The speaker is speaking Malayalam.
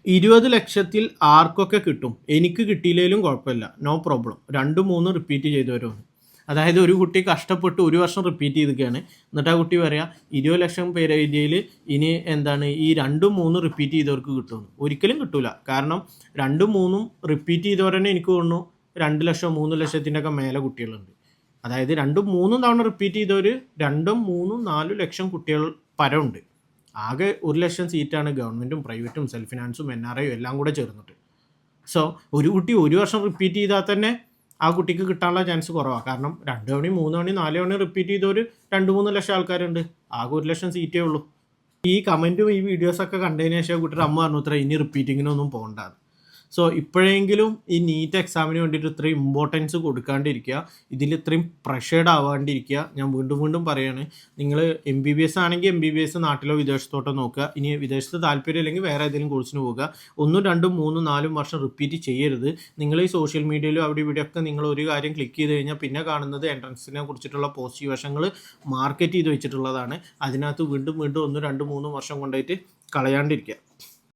20 ലക്ഷത്തിൽ ആർക്കൊക്കെ കിട്ടും? എനിക്ക് കിട്ടിയില്ലെങ്കിലും കുഴപ്പമില്ല, നോ പ്രോബ്ലം. 2, 3 റിപ്പീറ്റ് ചെയ്തവരുമാണ്. അതായത് ഒരു കുട്ടി കഷ്ടപ്പെട്ട് ഒരു വർഷം റിപ്പീറ്റ് ചെയ്തിരിക്കുകയാണ്. എന്നിട്ട് ആ കുട്ടി പറയാ 20 ലക്ഷം പേര് എഴുതിയതിൽ ഇനി എന്താണ് ഈ 2, 3 റിപ്പീറ്റ് ചെയ്തവർക്ക് കിട്ടുമെന്ന്. ഒരിക്കലും കിട്ടൂല. കാരണം 2, 3 റിപ്പീറ്റ് ചെയ്തവർ തന്നെ എനിക്ക് തോന്നുന്നു 2 ലക്ഷം 3 ലക്ഷത്തിൻ്റെ ഒക്കെ മേലെ കുട്ടികളുണ്ട്. അതായത് 2, 3 തവണ റിപ്പീറ്റ് ചെയ്തവർ 2, 3, 4 ലക്ഷം കുട്ടികൾ പരമുണ്ട്. ആകെ 1 ലക്ഷം സീറ്റാണ് ഗവൺമെൻറ്റും പ്രൈവറ്റും സെൽഫ് ഫിനാൻസും NRIയും എല്ലാം കൂടെ ചേർന്നിട്ട്. സോ ഒരു കുട്ടി ഒരു വർഷം റിപ്പീറ്റ് ചെയ്താൽ തന്നെ ആ കുട്ടിക്ക് കിട്ടാനുള്ള ചാൻസ് കുറവാണ്. കാരണം 2 തവണയും 3 തവണയും 4 തവണയും റിപ്പീറ്റ് ചെയ്തവർ 2-3 ലക്ഷം ആൾക്കാരുണ്ട്. ആകെ 1 ലക്ഷം സീറ്റേ ഉള്ളൂ. ഈ കമൻറ്റും ഈ വീഡിയോസൊക്കെ കണ്ടതിന് ശേഷം കുട്ടിയുടെ അമ്മ പറഞ്ഞു ഇത്ര ഇനി റിപ്പീറ്റിങ്ങിനൊന്നും പോകണ്ടാന്ന്. സോ ഇപ്പോഴെങ്കിലും ഈ നീറ്റ് എക്സാമിന് വേണ്ടിയിട്ട് ഇത്രയും ഇമ്പോർട്ടൻസ് കൊടുക്കാണ്ടിരിക്കുക, ഇതിൽ ഇത്രയും പ്രഷേർഡ് ആവാണ്ടിരിക്കുക. ഞാൻ വീണ്ടും വീണ്ടും പറയുകയാണ്, നിങ്ങൾ MBBS ആണെങ്കിൽ MBBS നാട്ടിലോ വിദേശത്തോട്ടോ നോക്കുക. ഇനി വിദേശത്ത് താല്പര്യം ഇല്ലെങ്കിൽ വേറെ ഏതെങ്കിലും കോഴ്സിന് പോകുക. 1, 2, 3, 4 വർഷം റിപ്പീറ്റ് ചെയ്യരുത്. നിങ്ങൾ ഈ സോഷ്യൽ മീഡിയയിലും അവിടെ ഇവിടെയൊക്കെ നിങ്ങൾ ഒരു കാര്യം ക്ലിക്ക് ചെയ്ത് കഴിഞ്ഞാൽ പിന്നെ കാണുന്നത് എൻട്രൻസിനെ കുറിച്ചിട്ടുള്ള പോസിറ്റീവ് വശങ്ങൾ മാർക്കറ്റ് ചെയ്ത് വെച്ചിട്ടുള്ളതാണ്. അതിനകത്ത് വീണ്ടും 1, 2, 3 വർഷം കൊണ്ടുപോയിട്ട് കളയാണ്ടിരിക്കുക.